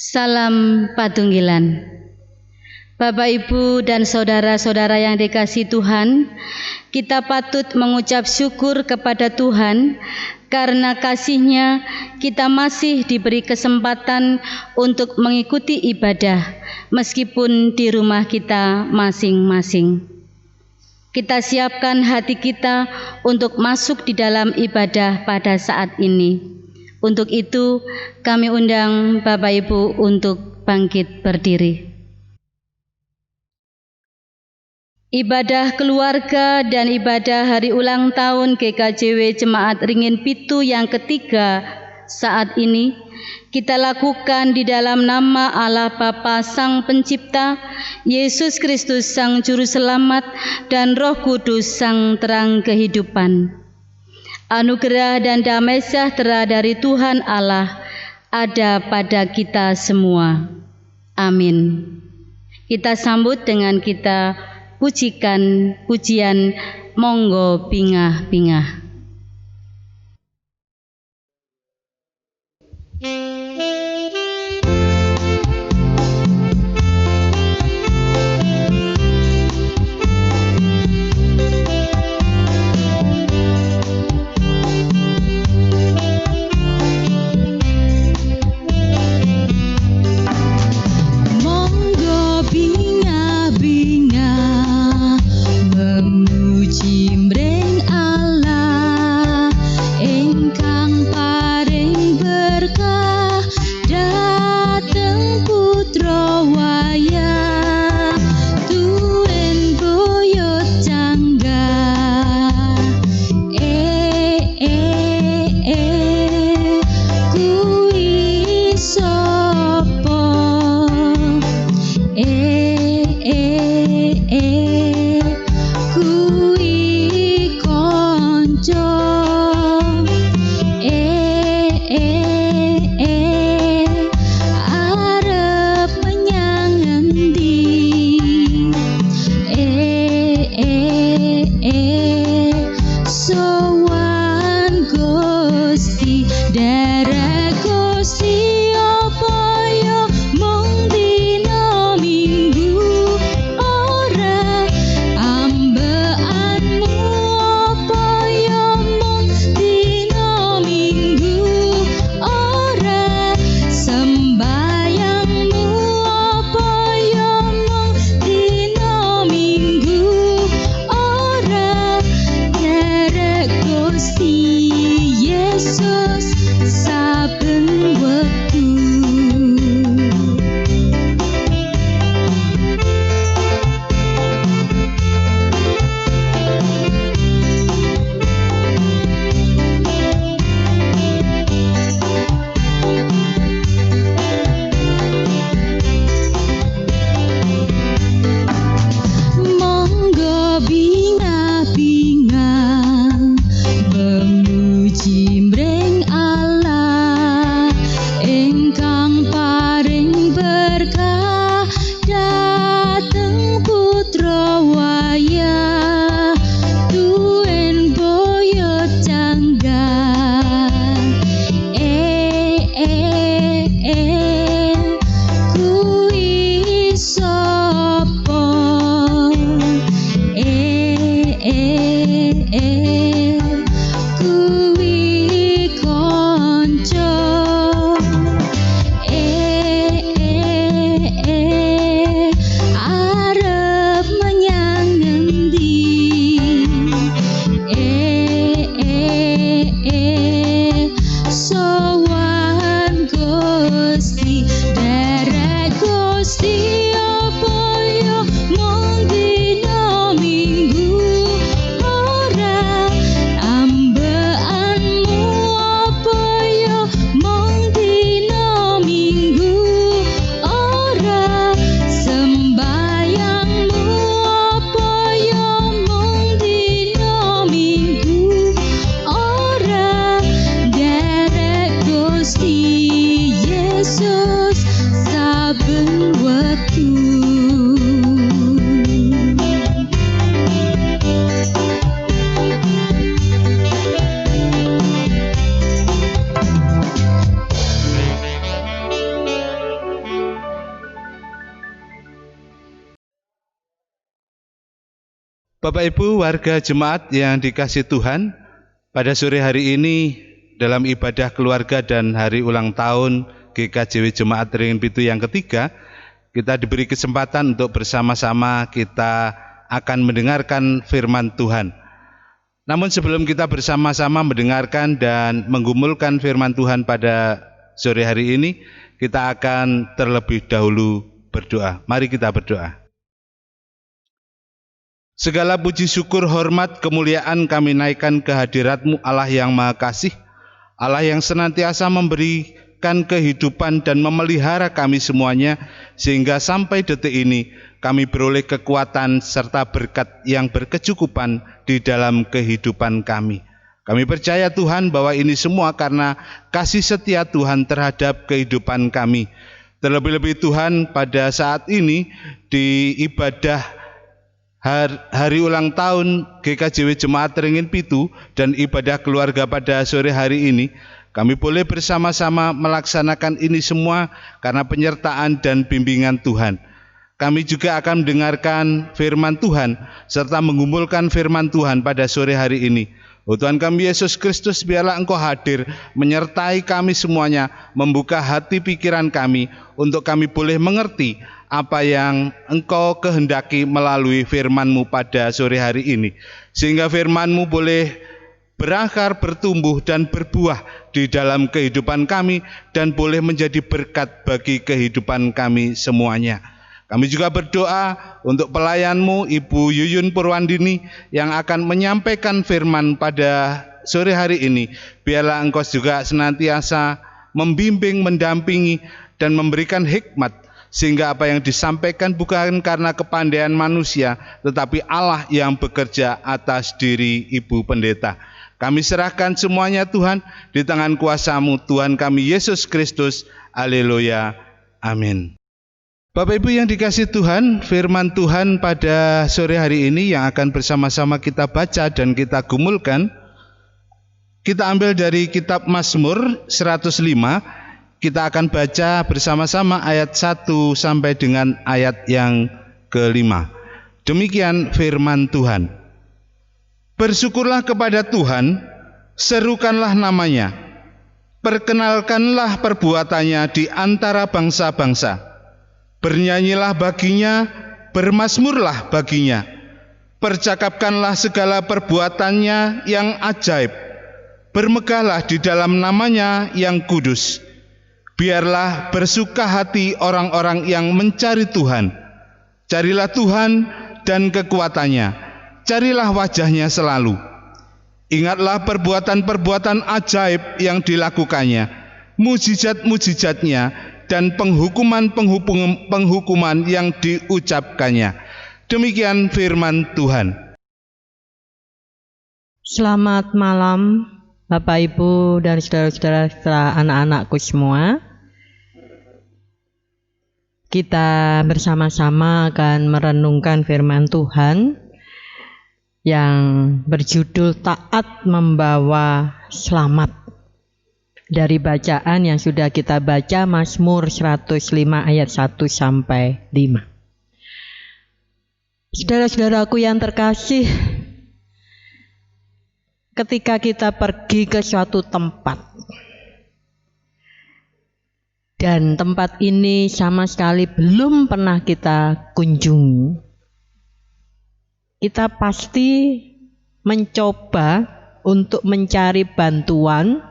Salam Patunggilan. Bapak, Ibu, dan saudara-saudara yang dikasihi Tuhan, kita patut mengucap syukur kepada Tuhan karena kasih-Nya kita masih diberi kesempatan untuk mengikuti ibadah meskipun di rumah kita masing-masing. Kita siapkan hati kita untuk masuk di dalam ibadah pada saat ini. Untuk itu, kami undang Bapak Ibu untuk bangkit berdiri. Ibadah keluarga dan ibadah hari ulang tahun GKJW Jemaat Ringin Pitu yang ketiga saat ini kita lakukan di dalam nama Allah Bapa Sang Pencipta, Yesus Kristus Sang Juru Selamat, dan Roh Kudus Sang Terang Kehidupan. Anugerah dan damai sejahtera dari Tuhan Allah ada pada kita semua. Amin. Kita sambut dengan kita pujikan pujian Monggo Bingah-bingah. Bapak Ibu warga jemaat yang dikasihi Tuhan, pada sore hari ini dalam ibadah keluarga dan hari ulang tahun GKJW Jemaat Ringin Pitu yang ketiga, kita diberi kesempatan untuk bersama-sama kita akan mendengarkan firman Tuhan. Namun sebelum kita bersama-sama mendengarkan dan menggumulkan firman Tuhan pada sore hari ini, kita akan terlebih dahulu berdoa. Mari kita berdoa. Segala puji syukur, hormat, kemuliaan kami naikkan ke hadirat-Mu Allah yang Maha Kasih, Allah yang senantiasa memberikan kehidupan dan memelihara kami semuanya, sehingga sampai detik ini kami beroleh kekuatan serta berkat yang berkecukupan di dalam kehidupan kami. Kami percaya Tuhan bahwa ini semua karena kasih setia Tuhan terhadap kehidupan kami. Terlebih-lebih Tuhan, pada saat ini di ibadah hari ulang tahun GKJW Jemaat Ringin Pitu dan ibadah keluarga pada sore hari ini, kami boleh bersama-sama melaksanakan ini semua karena penyertaan dan bimbingan Tuhan. Kami juga akan mendengarkan firman Tuhan serta mengumpulkan firman Tuhan pada sore hari ini. Oh Tuhan kami Yesus Kristus, biarlah Engkau hadir menyertai kami semuanya, membuka hati pikiran kami untuk kami boleh mengerti apa yang Engkau kehendaki melalui firman-Mu pada sore hari ini, sehingga firman-Mu boleh berakar, bertumbuh dan berbuah di dalam kehidupan kami dan boleh menjadi berkat bagi kehidupan kami semuanya. Kami juga berdoa untuk pelayan-Mu Ibu Yuyun Purwandini yang akan menyampaikan firman pada sore hari ini. Biarlah Engkau juga senantiasa membimbing, mendampingi dan memberikan hikmat, sehingga apa yang disampaikan bukan karena kepandaian manusia, tetapi Allah yang bekerja atas diri Ibu Pendeta. Kami serahkan semuanya Tuhan di tangan kuasa-Mu, Tuhan kami Yesus Kristus. Haleluya. Amin. Bapak Ibu yang dikasihi Tuhan, firman Tuhan pada sore hari ini yang akan bersama-sama kita baca dan kita gumulkan, kita ambil dari kitab Mazmur 105. Kita akan baca bersama-sama ayat 1 sampai dengan ayat yang ke-5. Demikian firman Tuhan. Bersyukurlah kepada Tuhan, serukanlah namanya, perkenalkanlah perbuatannya di antara bangsa-bangsa. Bernyanyilah baginya, bermazmurlah baginya. Percakapkanlah segala perbuatannya yang ajaib. Bermegahlah di dalam namanya yang kudus. Biarlah bersuka hati orang-orang yang mencari Tuhan. Carilah Tuhan dan kekuatannya. Carilah wajahnya selalu. Ingatlah perbuatan-perbuatan ajaib yang dilakukannya, mujizat-mujizatnya, dan penghukuman yang diucapkannya. Demikian firman Tuhan. Selamat malam Bapak Ibu dan saudara-saudara anak-anakku semua. Kita bersama-sama akan merenungkan firman Tuhan yang berjudul Taat Membawa Selamat. Dari bacaan yang sudah kita baca, Mazmur 105 ayat 1 sampai 5. Saudara-saudaraku yang terkasih, ketika kita pergi ke suatu tempat dan tempat ini sama sekali belum pernah kita kunjungi, kita pasti mencoba untuk mencari bantuan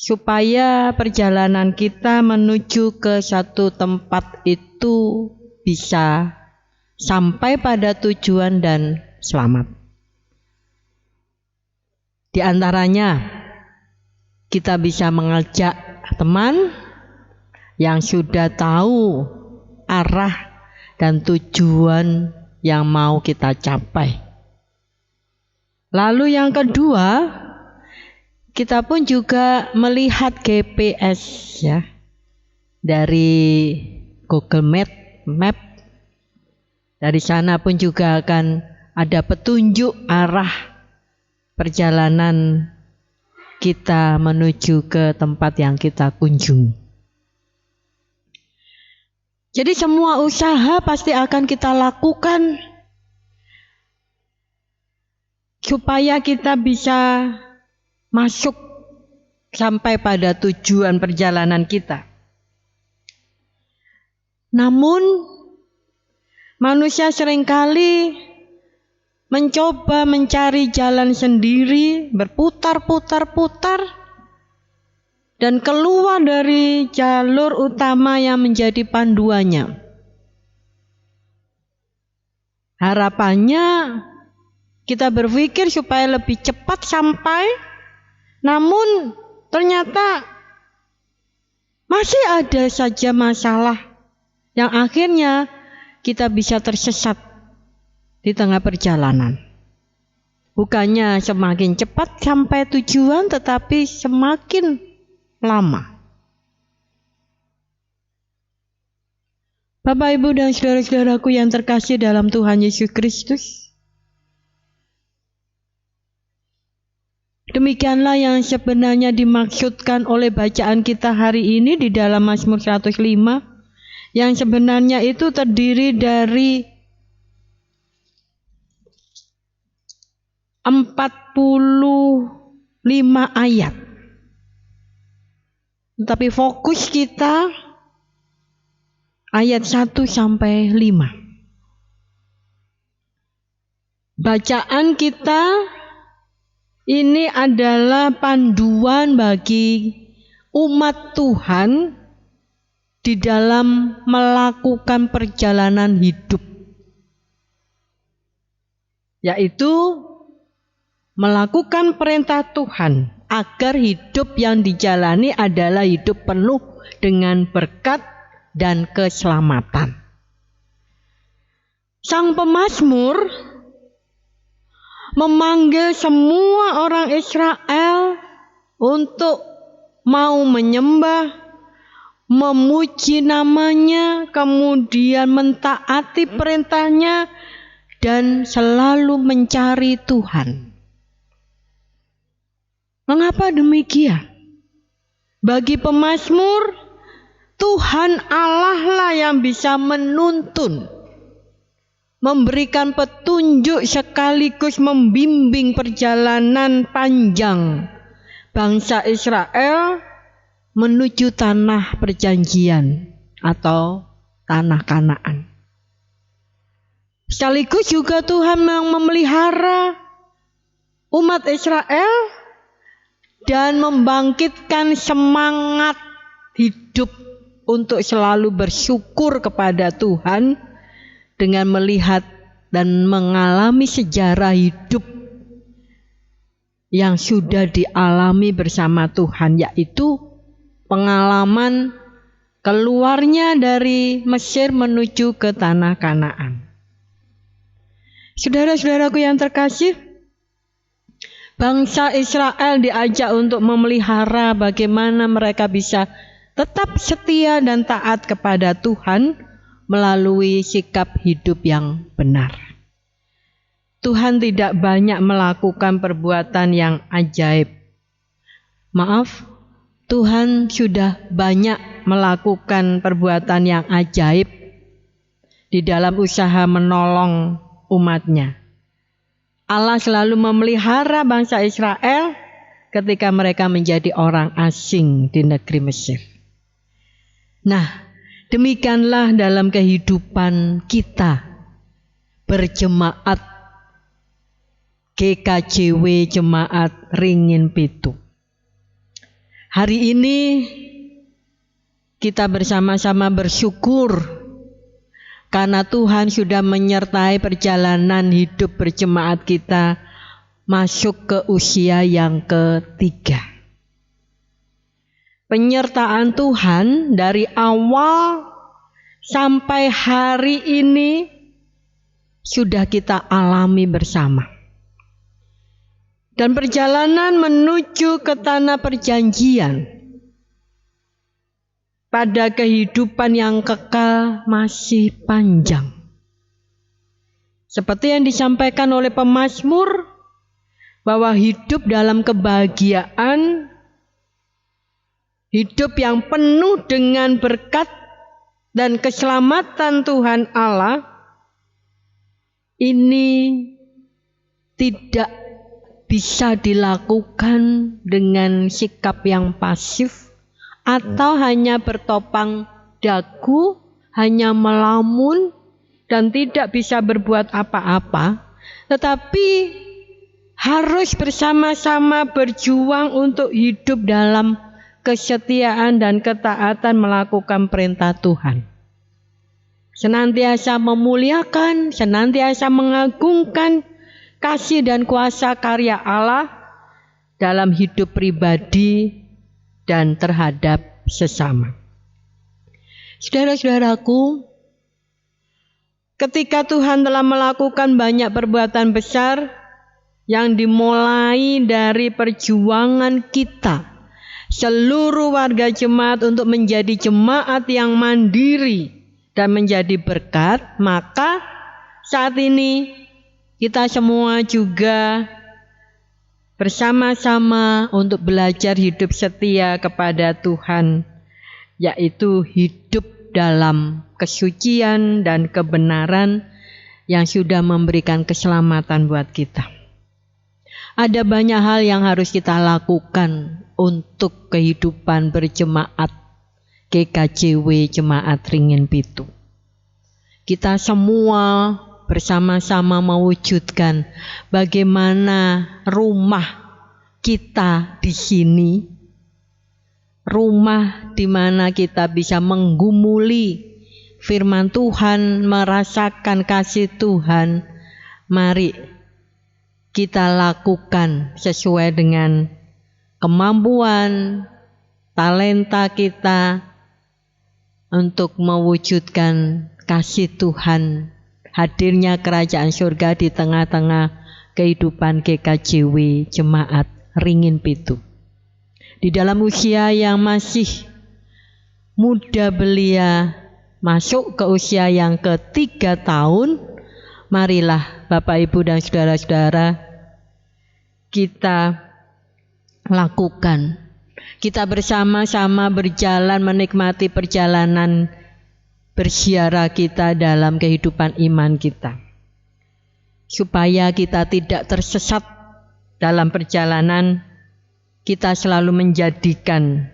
supaya perjalanan kita menuju ke satu tempat itu bisa sampai pada tujuan dan selamat. Di antaranya, kita bisa mengajak teman yang sudah tahu arah dan tujuan yang mau kita capai. Lalu yang kedua, kita pun juga melihat GPS ya dari Google Map. Dari sana pun juga akan ada petunjuk arah perjalanan kita menuju ke tempat yang kita kunjungi. Jadi semua usaha pasti akan kita lakukan supaya kita bisa masuk sampai pada tujuan perjalanan kita. Namun manusia seringkali mencoba mencari jalan sendiri, berputar-putar-putar, dan keluar dari jalur utama yang menjadi panduannya. Harapannya kita berpikir supaya lebih cepat sampai, namun ternyata masih ada saja masalah yang akhirnya kita bisa tersesat di tengah perjalanan. Bukannya semakin cepat sampai tujuan, tetapi semakin lama. Bapak, Ibu, dan saudara-saudaraku yang terkasih dalam Tuhan Yesus Kristus, demikianlah yang sebenarnya dimaksudkan oleh bacaan kita hari ini di dalam Mazmur 105, yang sebenarnya itu terdiri dari 45 ayat. Tetapi fokus kita ayat 1 sampai 5. Bacaan kita ini adalah panduan bagi umat Tuhan di dalam melakukan perjalanan hidup, yaitu melakukan perintah Tuhan agar hidup yang dijalani adalah hidup penuh dengan berkat dan keselamatan. Sang pemazmur memanggil semua orang Israel untuk mau menyembah, memuji namanya, kemudian mentaati perintahnya, dan selalu mencari Tuhan. Mengapa demikian? Bagi pemazmur, Tuhan Allah lah yang bisa menuntun, memberikan petunjuk sekaligus membimbing perjalanan panjang bangsa Israel menuju tanah perjanjian atau tanah Kanaan. Sekaligus juga Tuhan yang memelihara umat Israel dan membangkitkan semangat hidup untuk selalu bersyukur kepada Tuhan dengan melihat dan mengalami sejarah hidup yang sudah dialami bersama Tuhan, yaitu pengalaman keluarnya dari Mesir menuju ke tanah Kanaan. Saudara-saudaraku yang terkasih, bangsa Israel diajak untuk memelihara bagaimana mereka bisa tetap setia dan taat kepada Tuhan melalui sikap hidup yang benar. Tuhan tidak banyak melakukan perbuatan yang ajaib. Maaf, Tuhan sudah banyak melakukan perbuatan yang ajaib di dalam usaha menolong umatnya. Allah selalu memelihara bangsa Israel ketika mereka menjadi orang asing di negeri Mesir. Nah, demikianlah dalam kehidupan kita berjemaat GKJW Jemaat Ringin Pitu. Hari ini kita bersama-sama bersyukur karena Tuhan sudah menyertai perjalanan hidup berjemaat kita masuk ke usia yang ketiga. Penyertaan Tuhan dari awal sampai hari ini sudah kita alami bersama. Dan perjalanan menuju ke tanah perjanjian pada kehidupan yang kekal masih panjang. Seperti yang disampaikan oleh pemazmur, bahwa hidup dalam kebahagiaan, hidup yang penuh dengan berkat dan keselamatan Tuhan Allah, ini tidak bisa dilakukan dengan sikap yang pasif atau hanya bertopang dagu, hanya melamun dan tidak bisa berbuat apa-apa, tetapi harus bersama-sama berjuang untuk hidup dalam kesetiaan dan ketaatan melakukan perintah Tuhan. Senantiasa memuliakan, senantiasa mengagungkan kasih dan kuasa karya Allah dalam hidup pribadi dan terhadap sesama. Saudara-saudaraku, ketika Tuhan telah melakukan banyak perbuatan besar yang dimulai dari perjuangan kita, seluruh warga jemaat untuk menjadi jemaat yang mandiri dan menjadi berkat, maka saat ini kita semua juga bersama-sama untuk belajar hidup setia kepada Tuhan, yaitu hidup dalam kesucian dan kebenaran yang sudah memberikan keselamatan buat kita. Ada banyak hal yang harus kita lakukan untuk kehidupan berjemaat GKJW Jemaat Ringin Pitu. Kita semua bersama-sama mewujudkan bagaimana rumah kita di sini, rumah di mana kita bisa menggumuli firman Tuhan, merasakan kasih Tuhan. Mari kita lakukan sesuai dengan kemampuan, talenta kita untuk mewujudkan kasih Tuhan, hadirnya kerajaan surga di tengah-tengah kehidupan GKJW Jemaat Ringin Pitu. Di dalam usia yang masih muda belia, masuk ke usia yang ke-3 tahun, marilah Bapak Ibu dan saudara-saudara kita lakukan. Kita bersama-sama berjalan menikmati perjalanan berziarah kita dalam kehidupan iman kita, supaya kita tidak tersesat dalam perjalanan. Kita selalu menjadikan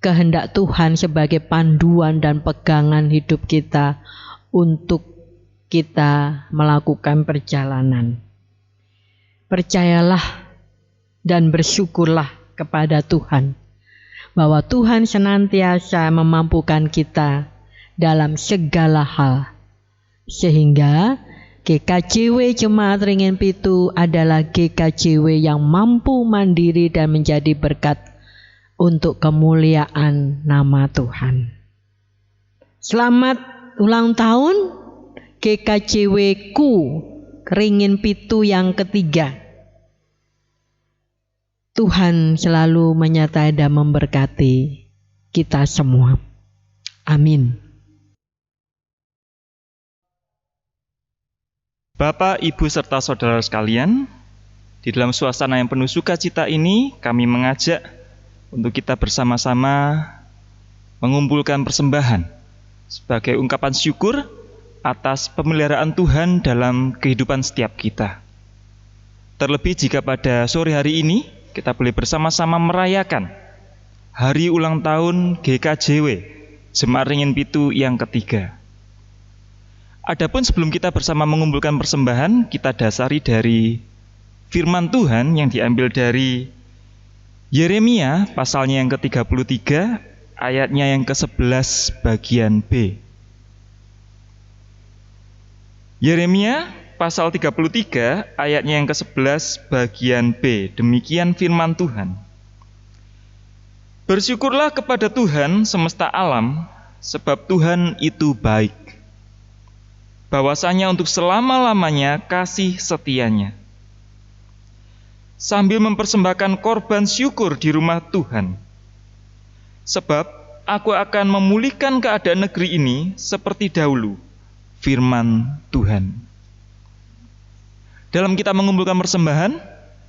kehendak Tuhan sebagai panduan dan pegangan hidup kita untuk kita melakukan perjalanan. Percayalah dan bersyukurlah kepada Tuhan bahwa Tuhan senantiasa memampukan kita dalam segala hal, sehingga GKJW Jemaat Ringin Pitu adalah GKJW yang mampu mandiri dan menjadi berkat untuk kemuliaan nama Tuhan. Selamat ulang tahun GKJW ku Ringin Pitu yang ke-3. Tuhan selalu menyertai dan memberkati kita semua. Amin. Bapak, Ibu, serta saudara sekalian, di dalam suasana yang penuh sukacita ini, kami mengajak untuk kita bersama-sama mengumpulkan persembahan sebagai ungkapan syukur atas pemeliharaan Tuhan dalam kehidupan setiap kita. Terlebih jika pada sore hari ini kita boleh bersama-sama merayakan hari ulang tahun GKJW Jemaat Ringin Pitu yang ke-3. Adapun sebelum kita bersama mengumpulkan persembahan, kita dasari dari firman Tuhan yang diambil dari Yeremia pasalnya yang ke-33, ayatnya yang ke-11 bagian B. Yeremia pasal 33 ayatnya yang ke-11 bagian B. Demikian firman Tuhan. Bersyukurlah kepada Tuhan semesta alam, sebab Tuhan itu baik. Bahwasanya untuk selama-lamanya kasih setianya. Sambil mempersembahkan korban syukur di rumah Tuhan. Sebab aku akan memulihkan keadaan negeri ini seperti dahulu, firman Tuhan. Dalam kita mengumpulkan persembahan,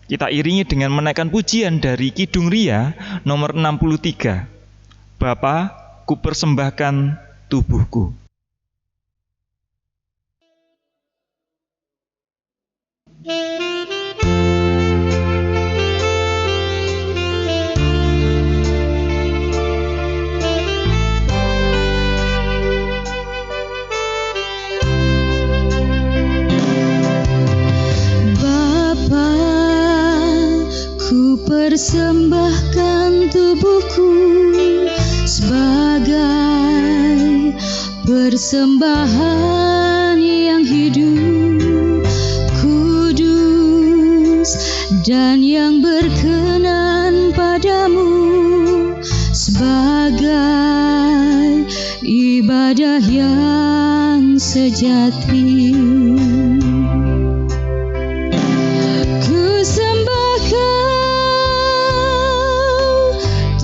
kita iringi dengan menaikkan pujian dari Kidung Ria nomor 63. Bapa, ku persembahkan tubuhku. tubuhku sebagai persembahan yang hidup, kudus, dan yang berkenan padamu, sebagai ibadah yang sejati. Ku sembah Kau,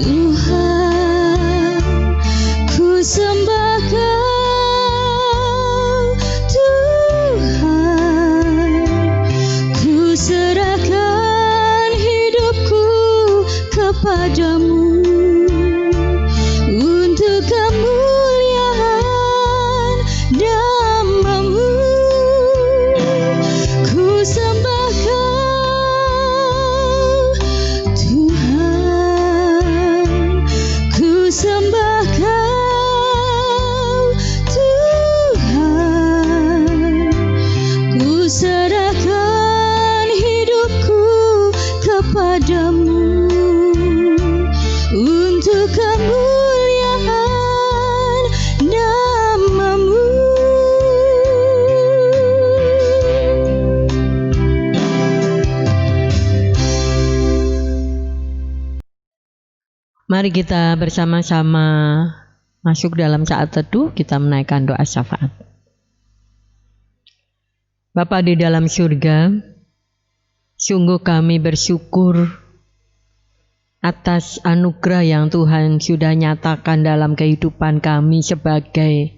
Tuhan, ku sembah Kau, Tuhan, ku serahkan hidupku kepadamu untuk kemuliaan nama-Mu. Ku sembah Kau, Tuhan, ku sembah Kau, Tuhan, ku serahkan hidupku kepadamu untuk kemuliaan nama-Mu. Mari kita bersama-sama masuk dalam saat teduh, kita menaikkan doa syafaat. Bapa di dalam surga, sungguh kami bersyukur atas anugerah yang Tuhan sudah nyatakan dalam kehidupan kami sebagai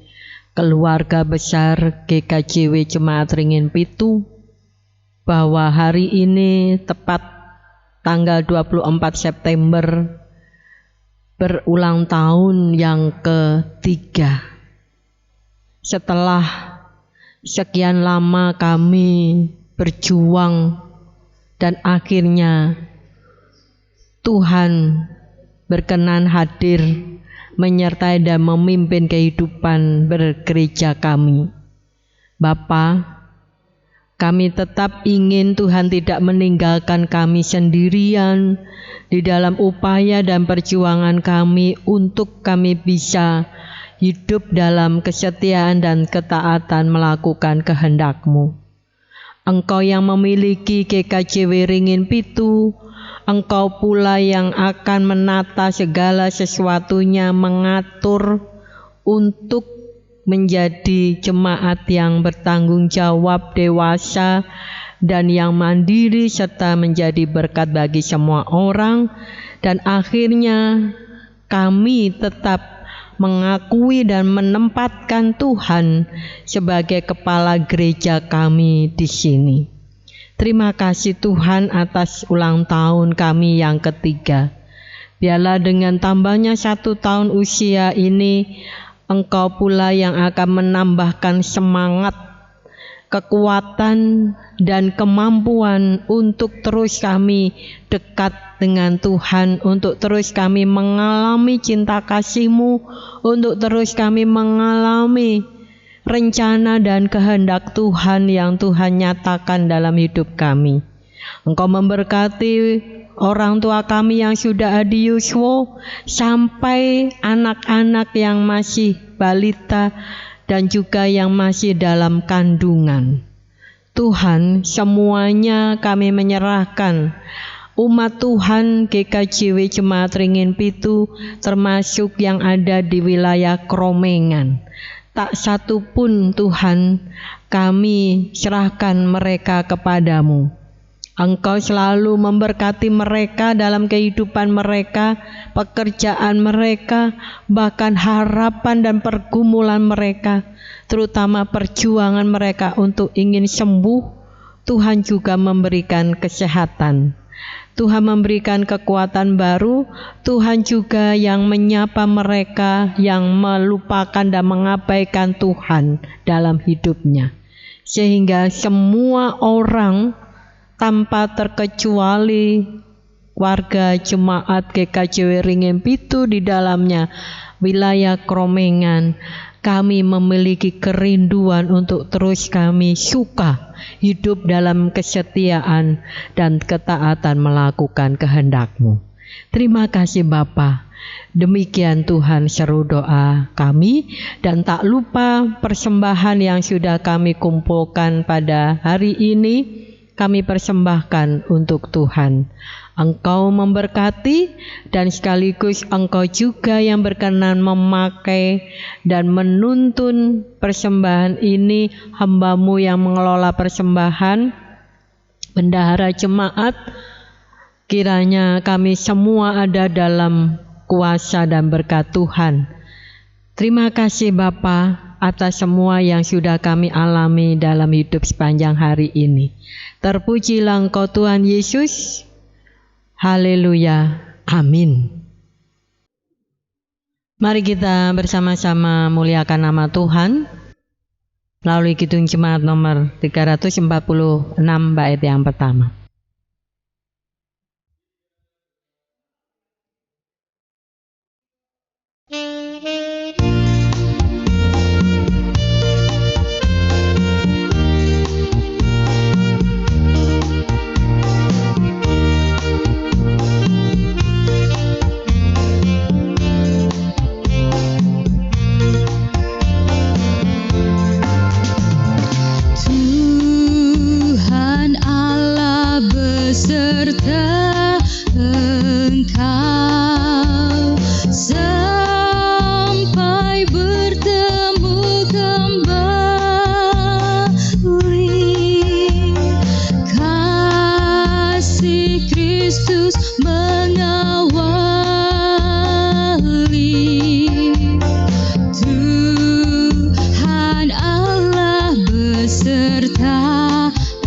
keluarga besar GKJW Jemaat Ringin Pitu, bahwa hari ini tepat tanggal 24 September berulang tahun yang ketiga. Setelah sekian lama kami berjuang dan akhirnya Tuhan berkenan hadir menyertai dan memimpin kehidupan bergereja kami. Bapa, kami tetap ingin Tuhan tidak meninggalkan kami sendirian di dalam upaya dan perjuangan kami untuk kami bisa hidup dalam kesetiaan dan ketaatan melakukan kehendak-Mu. Engkau yang memiliki GKJW Ringin Pitu, Engkau pula yang akan menata segala sesuatunya, mengatur untuk menjadi jemaat yang bertanggung jawab, dewasa, dan yang mandiri, serta menjadi berkat bagi semua orang. Dan akhirnya kami tetap mengakui dan menempatkan Tuhan sebagai kepala gereja kami di sini. Terima kasih Tuhan atas ulang tahun kami yang ketiga. Biarlah dengan tambahnya 1 tahun usia ini, Engkau pula yang akan menambahkan semangat, kekuatan, dan kemampuan untuk terus kami dekat dengan Tuhan, untuk terus kami mengalami cinta kasih-Mu, untuk terus kami mengalami rencana dan kehendak Tuhan yang Tuhan nyatakan dalam hidup kami. Engkau memberkati orang tua kami yang sudah adiuswo, sampai anak-anak yang masih balita dan juga yang masih dalam kandungan. Tuhan, semuanya kami menyerahkan. Umat Tuhan GKJW Jemaat Ringin Pitu, termasuk yang ada di wilayah Kromengan, tak satu pun Tuhan kami serahkan mereka kepadamu. Engkau selalu memberkati mereka dalam kehidupan mereka, pekerjaan mereka, bahkan harapan dan pergumulan mereka, terutama perjuangan mereka untuk ingin sembuh. Tuhan juga memberikan kesehatan. Tuhan memberikan kekuatan baru. Tuhan juga yang menyapa mereka yang melupakan dan mengabaikan Tuhan dalam hidupnya, sehingga semua orang tanpa terkecuali warga jemaat GKJW Ringin Pitu di dalamnya wilayah Kromengan, kami memiliki kerinduan untuk terus kami suka hidup dalam kesetiaan dan ketaatan melakukan kehendak-Mu. Terima kasih Bapa. Demikian Tuhan seru doa kami, dan tak lupa persembahan yang sudah kami kumpulkan pada hari ini kami persembahkan untuk Tuhan. Engkau memberkati, dan sekaligus Engkau juga yang berkenan memakai dan menuntun persembahan ini, hamba-Mu yang mengelola persembahan, bendahara jemaat. Kiranya kami semua ada dalam kuasa dan berkat Tuhan. Terima kasih Bapa atas semua yang sudah kami alami dalam hidup sepanjang hari ini. Terpujilah Engkau Tuhan Yesus. Haleluya. Amin. Mari kita bersama-sama muliakan nama Tuhan melalui Kidung Jemaat nomor 346 bait yang pertama. Tuhan Allah beserta Engkau sampai bertemu kembali. Kasih Kristus mengawali. Tuhan Allah beserta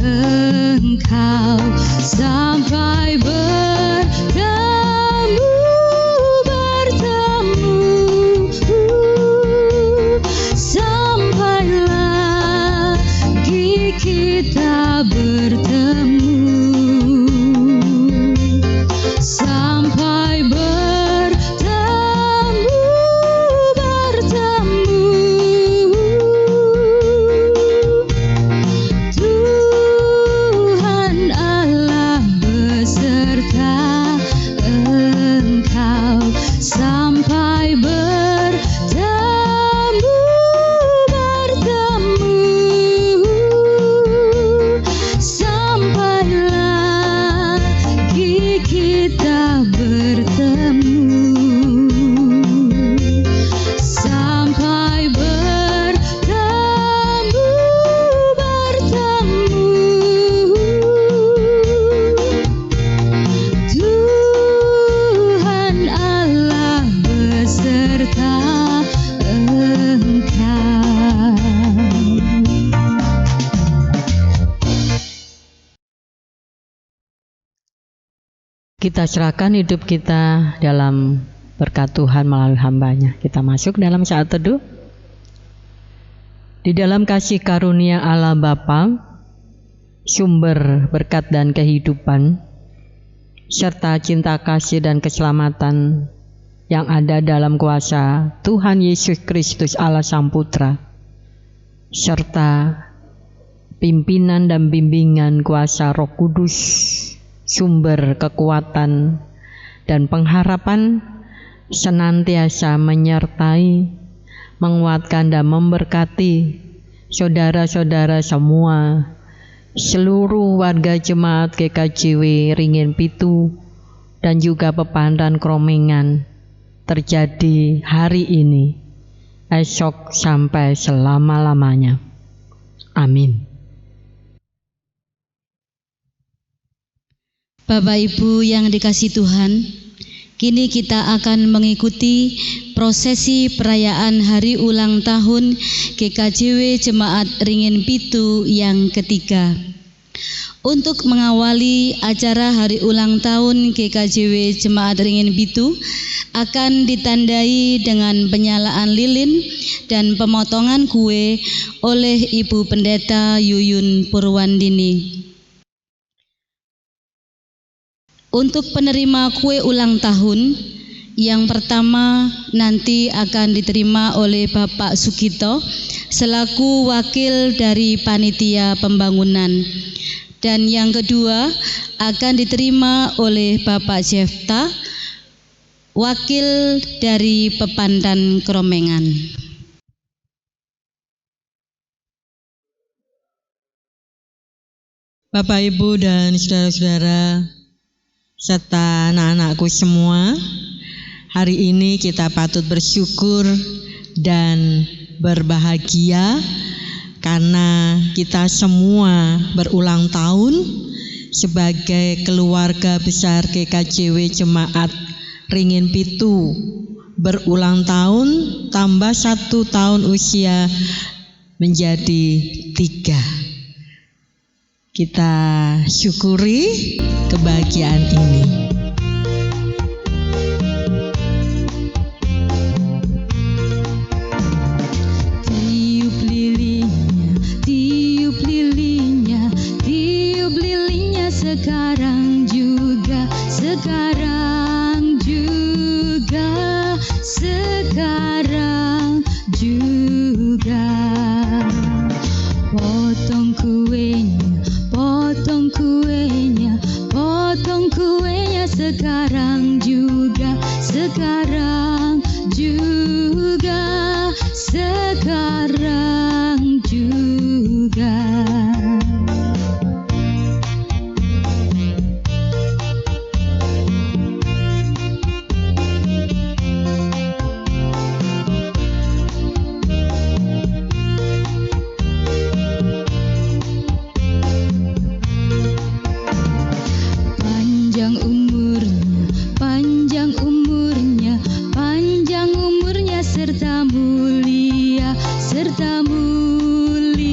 Engkau sampai bertemu sampai lagi kita bertemu, sampai bertemu. Tuhan Allah beserta Engkau sampai bertemu, sampai lagi kita bertemu, sampai bertemu. Tuhan Allah beserta Engkau. Kita serahkan hidup kita dalam berkat Tuhan melalui hamba-Nya. Kita masuk dalam saat teduh. Di dalam kasih karunia Allah Bapa, sumber berkat dan kehidupan, serta cinta kasih dan keselamatan yang ada dalam kuasa Tuhan Yesus Kristus Allah Sang Putra, serta pimpinan dan bimbingan kuasa Roh Kudus, sumber kekuatan dan pengharapan, senantiasa menyertai, menguatkan dan memberkati saudara-saudara semua, seluruh warga jemaat GKJW Ringin Pitu dan juga Pepandan Kromengan, terjadi hari ini, esok sampai selama-lamanya. Amin. Bapak Ibu yang dikasihi Tuhan, kini kita akan mengikuti prosesi perayaan hari ulang tahun GKJW Jemaat Ringin Pitu yang ketiga. Untuk mengawali acara hari ulang tahun GKJW Jemaat Ringin Pitu akan ditandai dengan penyalaan lilin dan pemotongan kue oleh Ibu Pendeta Yuyun Purwandini. Untuk penerima kue ulang tahun, yang pertama nanti akan diterima oleh Bapak Sugito selaku wakil dari panitia pembangunan. Dan yang kedua akan diterima oleh Bapak Jefta Wakil dari Pepandan Kromengan. Bapak, Ibu, dan saudara-saudara, serta anak-anakku semua, hari ini kita patut bersyukur dan berbahagia karena kita semua berulang tahun sebagai keluarga besar GKJW Jemaat Ringin Pitu. Berulang tahun tambah 1 tahun usia menjadi 3. Kita syukuri kebahagiaan ini. Tiup lilinya, tiup lilinya sekarang juga, sekarang juga, sekarang juga. Potong kuenya, potong kuenya, potong kuenya sekarang juga, sekarang juga, sekarang juga. Panjang umurnya, panjang umurnya, panjang umurnya serta mulia, serta mulia,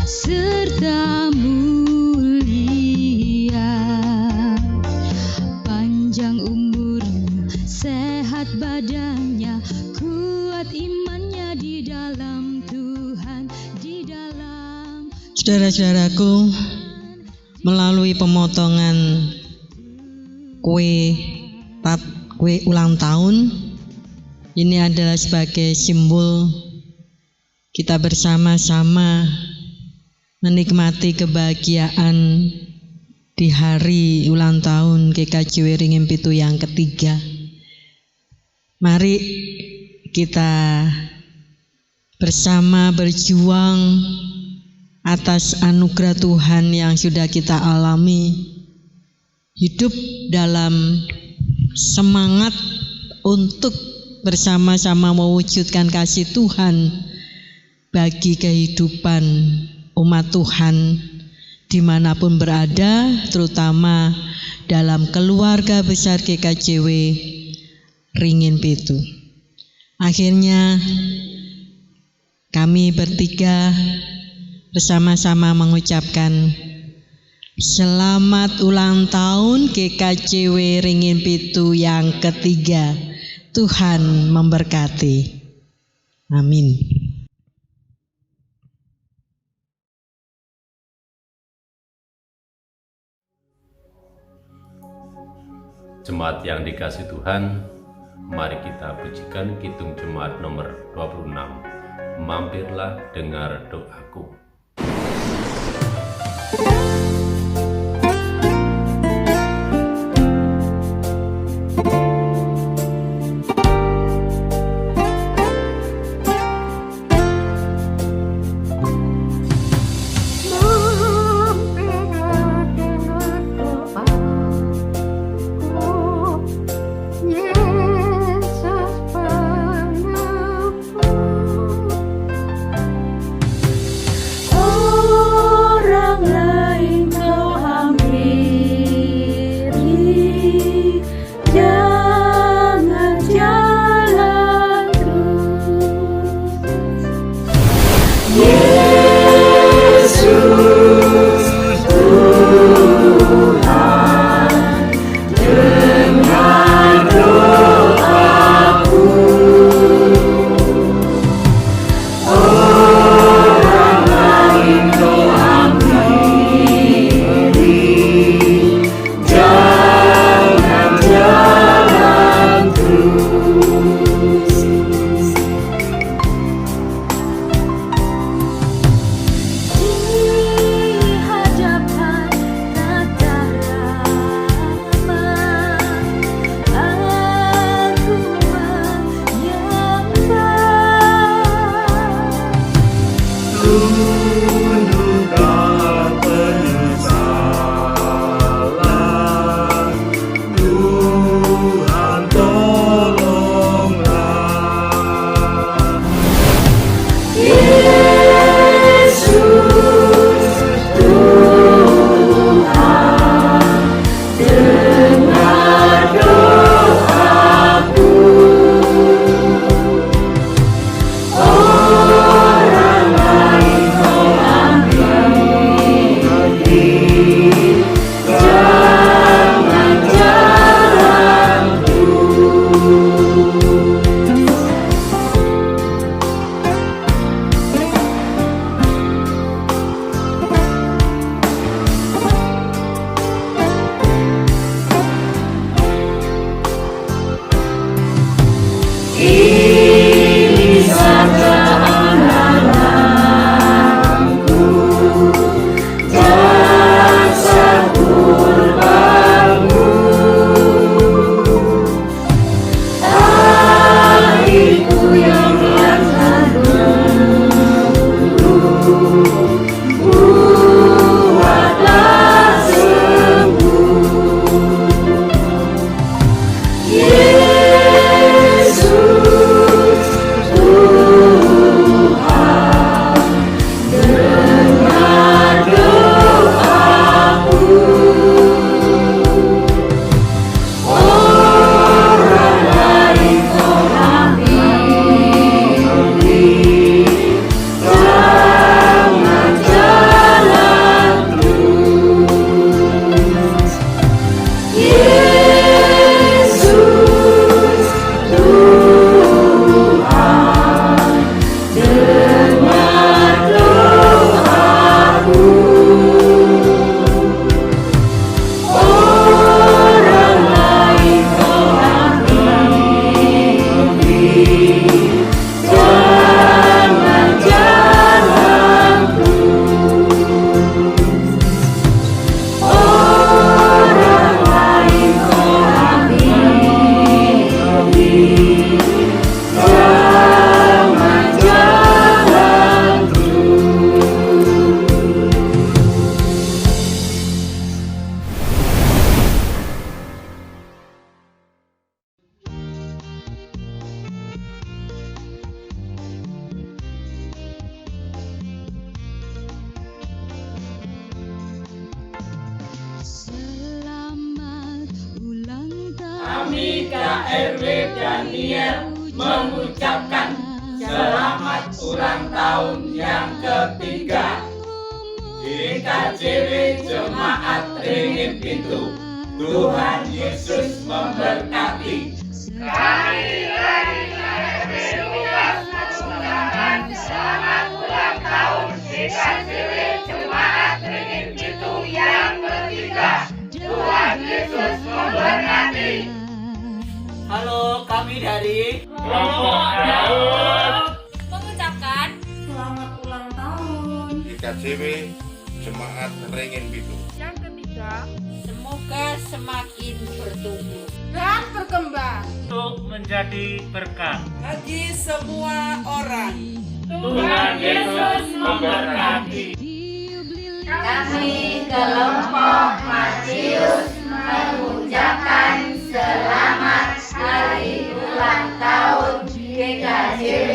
serta mulia. Panjang umurnya, sehat badannya, kuat imannya di dalam Tuhan, di dalam. Saudara-saudaraku, melalui pemotongan kue ulang tahun, ini adalah sebagai simbol kita bersama-sama menikmati kebahagiaan di hari ulang tahun GKJW Ringin Pitu yang ketiga. Mari kita bersama berjuang atas anugerah Tuhan yang sudah kita alami, hidup dalam semangat untuk bersama-sama mewujudkan kasih Tuhan bagi kehidupan umat Tuhan dimanapun berada, terutama dalam keluarga besar GKJW Ringin Pitu. Akhirnya kami bertiga bersama-sama mengucapkan selamat ulang tahun GKJW Ringin Pitu yang ketiga. Tuhan memberkati. Amin. Jemaat yang dikasihi Tuhan, mari kita pujikan Kidung Jemaat nomor 26. Mampirlah dengar doaku. RW Daniel mengucapkan selamat ulang tahun yang ketiga. GKJW Jemaat Ringin Pintu, Tuhan Yesus memberkati. Kami dari RW Lukas mengucapkan selamat ulang tahun GKJW Jemaat Ringin Pintu yang ketiga. Tuhan Yesus memberkati. Halo, kami dari Kelompok Daud mengucapkan selamat ulang tahun GKJW Jemaat Ringin Pintu yang ketiga. Semoga semakin bertumbuh Dan berkembang untuk menjadi berkat bagi semua orang. Tuhan Yesus memberkati. Kami kelompok Matius mengucapkan selamat hari ulang tahun GKJW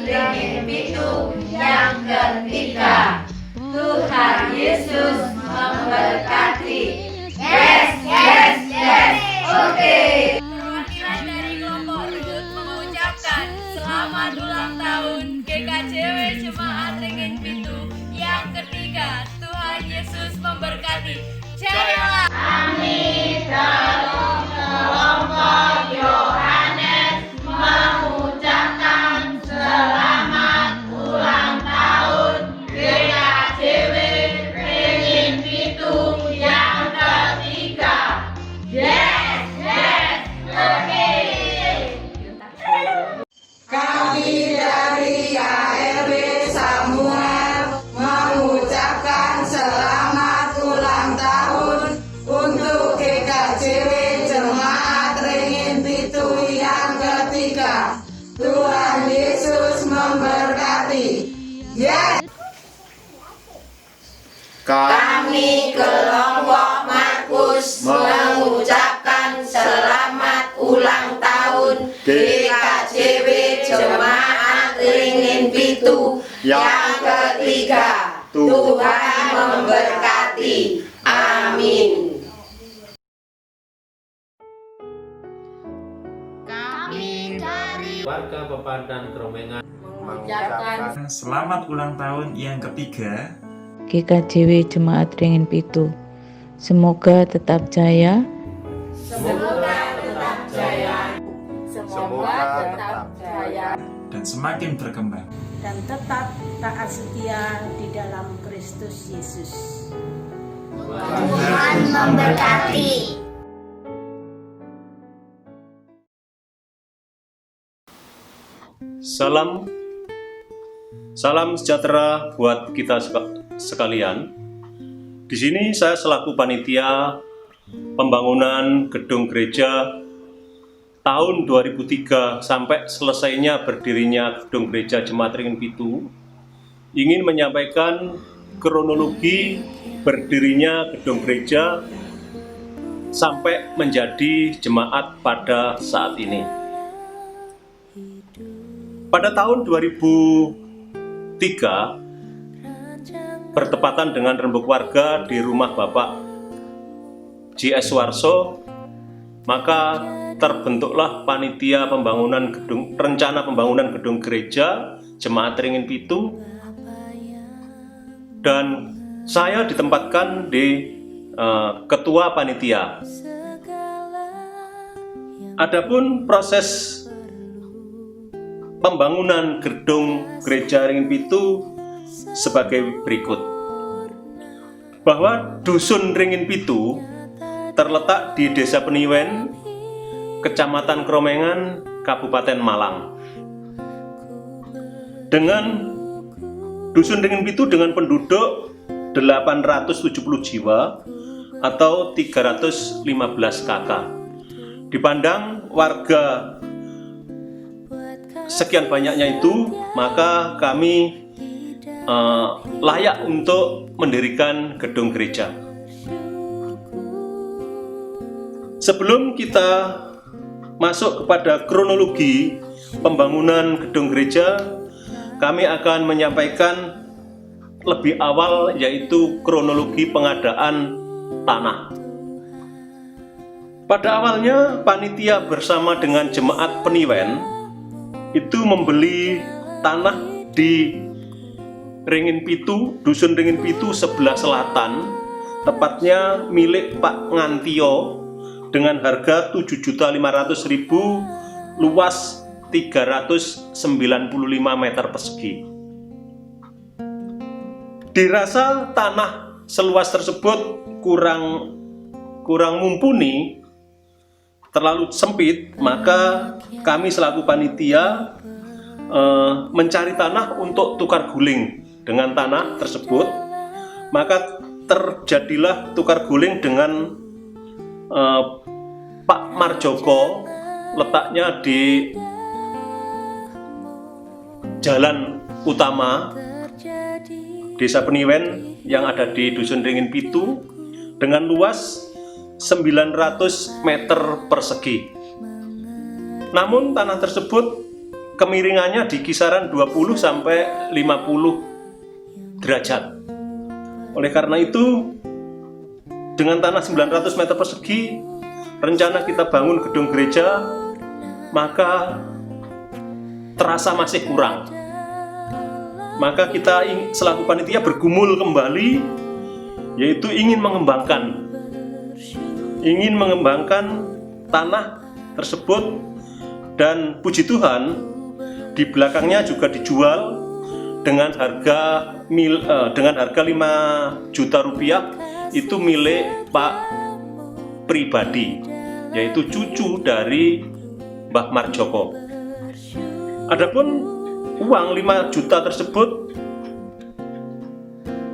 Ringin Pintu yang ketiga. Tuhan Yesus memberkati. Yes, yes, yes. Oke. Perwakilan dari kelompok Ruth mengucapkan selamat ulang tahun GKJW Jemaat Ringin Pintu yang ketiga. Tuhan Yesus memberkati. Jayalah. Kami kelompok Yohanes mengucapkan selamat ulang tahun GKJW Ringin Pintu yang ketiga. Yes, yes, oke. Kami dari ARW Samuel mengucapkan selamat ulang tahun untuk GKJW Jemaat Ringin Pintu yang ketiga. Tuhan Yesus memberkati. Yes. Kami kelompok Markus mengucapkan selamat ulang tahun GKJW Jemaat Ringin Pintu yang ketiga. Tuhan memberkati. Amin. Kami dari Warga Pepadan Kromengan mengucapkan Selamat ulang tahun yang ketiga. GKJW Jemaat Ringin Pintu. Semoga tetap jaya. semoga tetap jaya. Semoga tetap jaya. Dan semakin berkembang. Dan tetap taat setia di dalam Kristus Yesus. Tuhan memberkati. Salam sejahtera buat kita sekalian. Di sini saya selaku panitia pembangunan gedung gereja tahun 2003 sampai selesainya berdirinya gedung gereja Jemaat Ringin Pintu ingin menyampaikan kronologi berdirinya gedung gereja sampai menjadi jemaat pada saat ini. Pada tahun 2003 bertepatan dengan rembuk warga di rumah Bapak J.S. Warso, maka terbentuklah panitia pembangunan rencana pembangunan gedung gereja Jemaat Ringin Pintu, dan saya ditempatkan di ketua panitia. Adapun proses pembangunan gedung gereja Ringin Pintu sebagai berikut. Bahwa Dusun Ringin Pintu terletak di Desa Peniwen, Kecamatan Kromengan, Kabupaten Malang. Dengan Dusun Ringin Pintu dengan penduduk 870 jiwa atau 315 kakak. Dipandang warga sekian banyaknya itu, maka kami layak untuk mendirikan gedung gereja. Sebelum kita masuk kepada kronologi pembangunan gedung gereja, kami akan menyampaikan lebih awal, yaitu kronologi pengadaan tanah. Pada awalnya panitia bersama dengan jemaat Peniwen itu membeli tanah di Ringin Pitu, Dusun Ringin Pitu sebelah selatan, tepatnya milik Pak Ngantio dengan harga 7.500.000, luas 395 meter persegi. Dirasa tanah seluas tersebut kurang mumpuni, terlalu sempit, maka kami selaku panitia mencari tanah untuk tukar guling dengan tanah tersebut. Maka terjadilah tukar guling dengan Pak Marjoko, letaknya di jalan utama Desa Peniwen yang ada di Dusun Ringin Pitu dengan luas 900 meter persegi. Namun tanah tersebut kemiringannya di kisaran 20 sampai 50 derajat. Oleh karena itu, dengan tanah 900 meter persegi, rencana kita bangun gedung gereja, maka terasa masih kurang. Maka kita selaku panitia bergumul kembali, yaitu ingin mengembangkan tanah tersebut, dan puji Tuhan di belakangnya juga dijual dengan harga 5 juta rupiah. Itu milik Pak pribadi, yaitu cucu dari Mbah Marjoko. Adapun uang 5 juta tersebut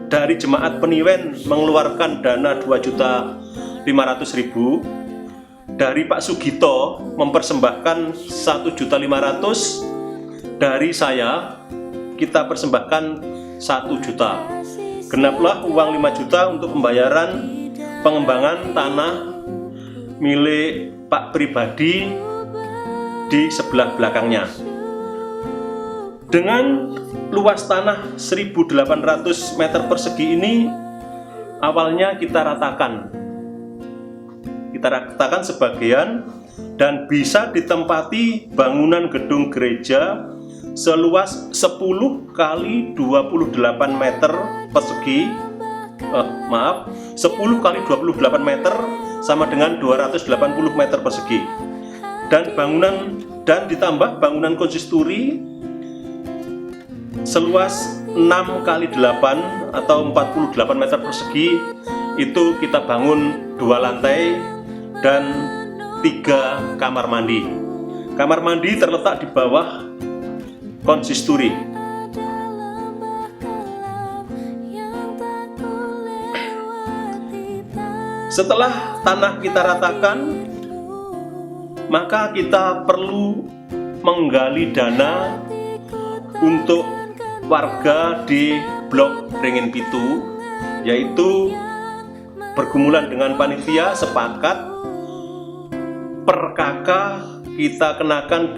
dari jemaat Peniwen mengeluarkan dana 2.500.000, dari Pak Sugito mempersembahkan 1.500.000, dari saya kita persembahkan 1 juta. Genaplah uang 5 juta untuk pembayaran pengembangan tanah milik Pak pribadi di sebelah belakangnya. Dengan luas tanah 1.800 meter persegi ini, awalnya kita ratakan sebagian, dan bisa ditempati bangunan gedung gereja seluas 10 kali 28 meter persegi. 10 kali 28 meter sama dengan 280 meter persegi. Dan ditambah bangunan konsistori seluas 6 kali 8 atau 48 meter persegi. Itu kita bangun 2 lantai dan 3 kamar mandi. Kamar mandi terletak di bawah konsistori. Setelah tanah kita ratakan, maka kita perlu menggali dana untuk warga di blok Ringin Pitu, yaitu bergumulan dengan panitia sepakat per kakak kita kenakan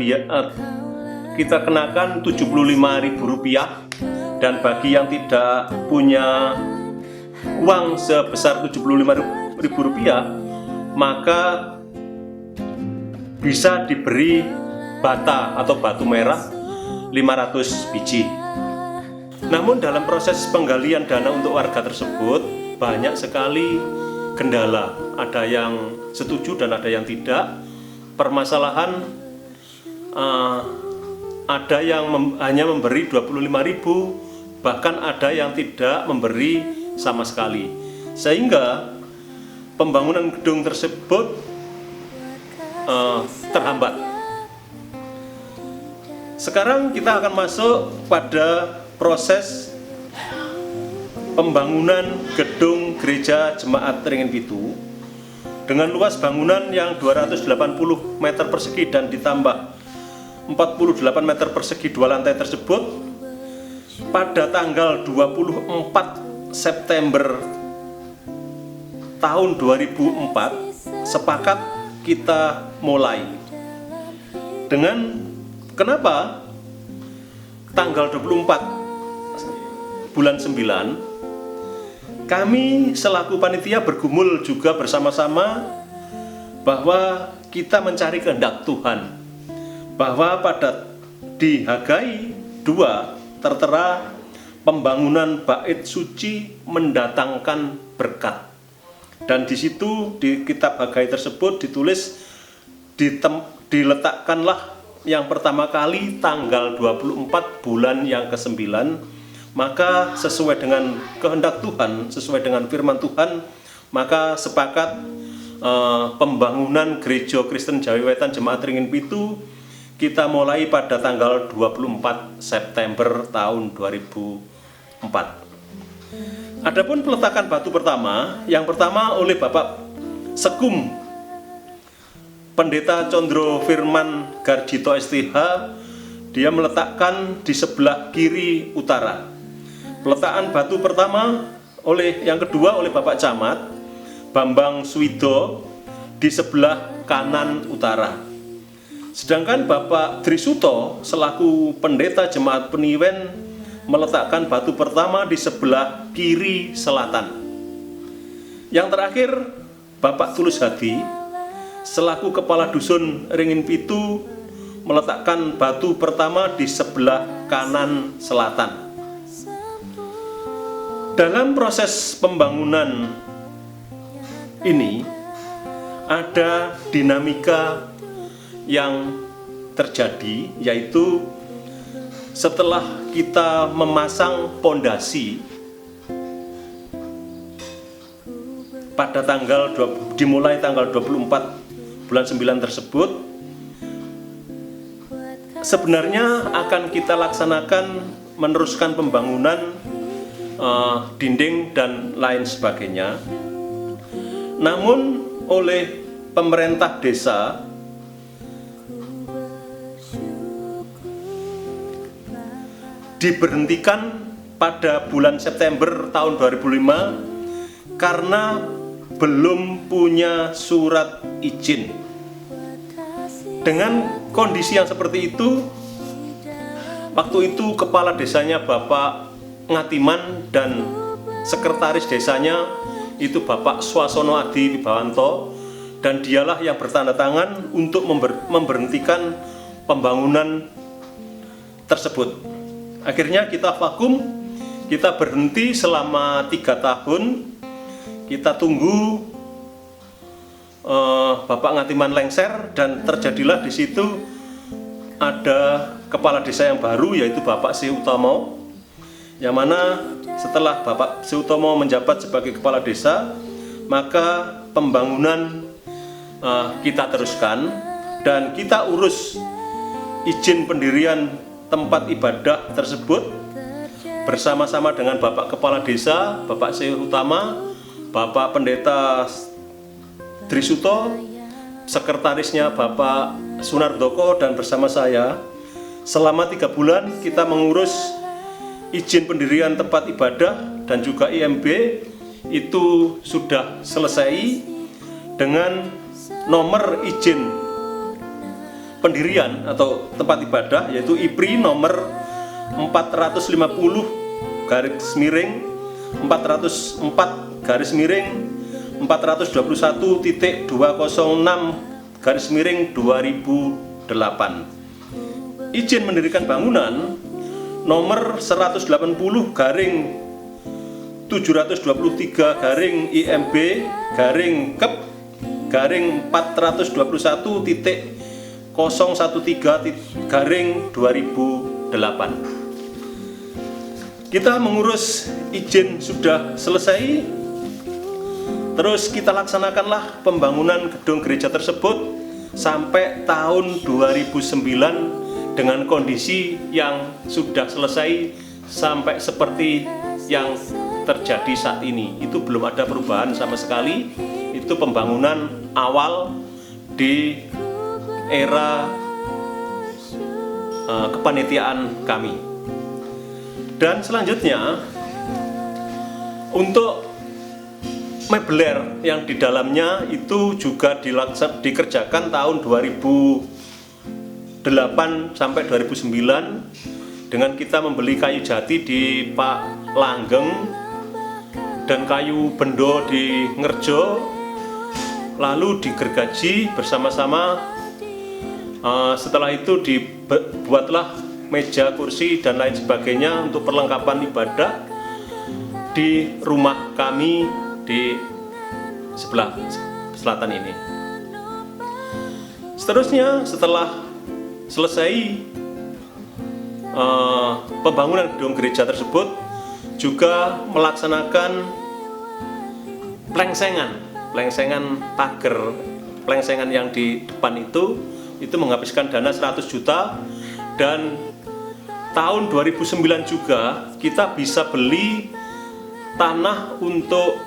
75.000 rupiah, dan bagi yang tidak punya uang sebesar 75.000 rupiah, maka bisa diberi bata atau batu merah 500 biji. Namun dalam proses penggalian dana untuk warga tersebut banyak sekali kendala, ada yang setuju dan ada yang tidak. Permasalahan ada yang hanya memberi 25.000, bahkan ada yang tidak memberi sama sekali, sehingga pembangunan gedung tersebut terhambat. Sekarang kita akan masuk pada proses pembangunan gedung gereja Jemaat Ringin Pitu dengan luas bangunan yang 280 meter persegi dan ditambah 48 meter persegi 2 lantai tersebut. Pada tanggal 24 September tahun 2004 sepakat kita mulai. Dengan kenapa tanggal 24 bulan 9 kami selaku panitia bergumul juga bersama-sama bahwa kita mencari kehendak Tuhan, bahwa di Hagai 2 tertera pembangunan bait suci mendatangkan berkat. Dan di situ di kitab Hagai tersebut ditulis diletakkanlah yang pertama kali tanggal 24 bulan yang ke-9, maka sesuai dengan kehendak Tuhan, sesuai dengan firman Tuhan, maka sepakat pembangunan Gereja Kristen Jawi Wetan Jemaat Ringin Pitu kita mulai pada tanggal 24 September tahun 2004. Adapun peletakan batu pertama, yang pertama oleh Bapak Sekum Pendeta Condro Firman Garjito STH, dia meletakkan di sebelah kiri utara. Peletakan batu pertama yang kedua oleh Bapak Camat Bambang Swido di sebelah kanan utara. Sedangkan Bapak Drisuto selaku pendeta Jemaat Peniwen meletakkan batu pertama di sebelah kiri selatan. Yang terakhir Bapak Tulus Hadi selaku kepala dusun Ringin Pitu meletakkan batu pertama di sebelah kanan selatan. Dalam proses pembangunan ini ada dinamika yang terjadi, yaitu setelah kita memasang pondasi pada dimulai tanggal 24 bulan 9 tersebut, sebenarnya akan kita laksanakan meneruskan pembangunan dinding dan lain sebagainya. Namun oleh pemerintah desa diberhentikan pada bulan September tahun 2005 karena belum punya surat izin. Dengan kondisi yang seperti itu, waktu itu kepala desanya Bapak Ngatiman dan sekretaris desanya itu Bapak Swasono Adi Wibawanto, dan dialah yang bertanda tangan untuk memberhentikan pembangunan tersebut. Akhirnya kita vakum, kita berhenti selama 3 tahun. Kita tunggu Bapak Ngatiman lengser, dan terjadilah di situ ada kepala desa yang baru, yaitu Bapak Si Utomo, yang mana setelah Bapak Si Utomo menjabat sebagai kepala desa, maka pembangunan kita teruskan dan kita urus izin pendirian tempat ibadah tersebut bersama-sama dengan Bapak Kepala Desa, Bapak Syekh Utama, Bapak Pendeta Drisuto, sekretarisnya Bapak Sunardoko, dan bersama saya. Selama 3 bulan kita mengurus izin pendirian tempat ibadah dan juga IMB itu sudah selesai dengan nomor izin pendirian atau tempat ibadah, yaitu IPRI nomor 480/404/421.206/2008. Izin mendirikan bangunan nomor 180/421/IMB/KEP/413/2008. Kita mengurus izin sudah selesai. Terus kita laksanakanlah pembangunan gedung gereja tersebut sampai tahun 2009 dengan kondisi yang sudah selesai sampai seperti yang terjadi saat ini. Itu belum ada perubahan sama sekali. Itu pembangunan awal di era kepanitiaan kami. Dan selanjutnya untuk mebeler yang di dalamnya itu juga dikerjakan tahun 2008 sampai 2009 dengan kita membeli kayu jati di Pak Langgeng dan kayu bendo di Ngerjo. lalu digergaji bersama-sama. Setelah itu dibuatlah meja, kursi, dan lain sebagainya untuk perlengkapan ibadah di rumah kami di sebelah selatan ini. Seterusnya, setelah selesai pembangunan gedung gereja tersebut, juga melaksanakan plengsengan pagar, plengsengan yang di depan itu menghabiskan dana 100 juta, dan tahun 2009 juga kita bisa beli tanah untuk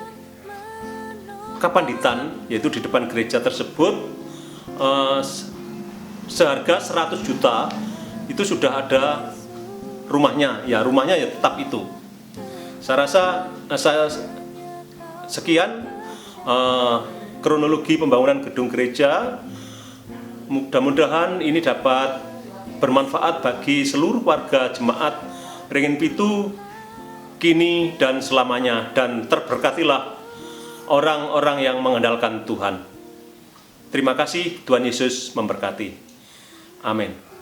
kapanditan, yaitu di depan gereja tersebut, seharga 100 juta. Itu sudah ada rumahnya ya tetap itu. Saya rasa sekian kronologi pembangunan gedung gereja. Mudah-mudahan ini dapat bermanfaat bagi seluruh warga jemaat Ringin Pitu kini dan selamanya, dan terberkatilah orang-orang yang mengandalkan Tuhan. Terima kasih, Tuhan Yesus memberkati. Amin.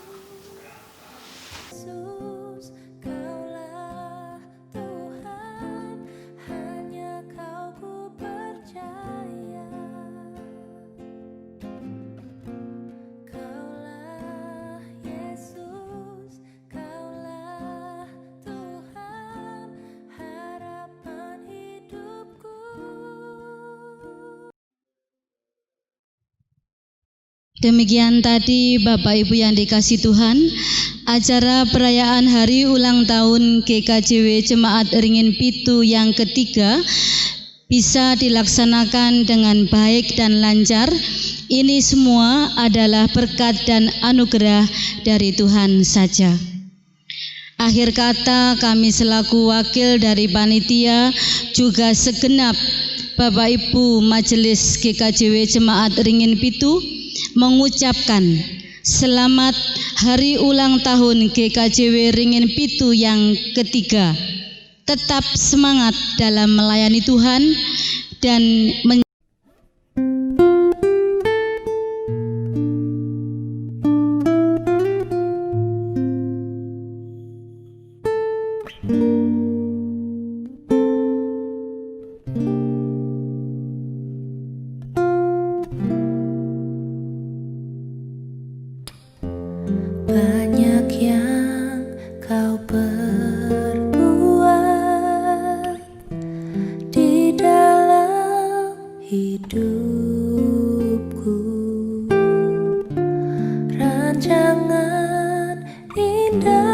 Demikian tadi Bapak Ibu yang dikasihi Tuhan, acara perayaan hari ulang tahun GKJW Jemaat Ringin Pitu yang ketiga bisa dilaksanakan dengan baik dan lancar. Ini semua adalah berkat dan anugerah dari Tuhan saja. Akhir kata, kami selaku wakil dari panitia, juga segenap Bapak Ibu Majelis GKJW Jemaat Ringin Pitu mengucapkan selamat hari ulang tahun GKJW Ringin Pitu yang ketiga. Tetap semangat dalam melayani Tuhan dan banyak yang kau perbuat di dalam hidupku, rancangan indah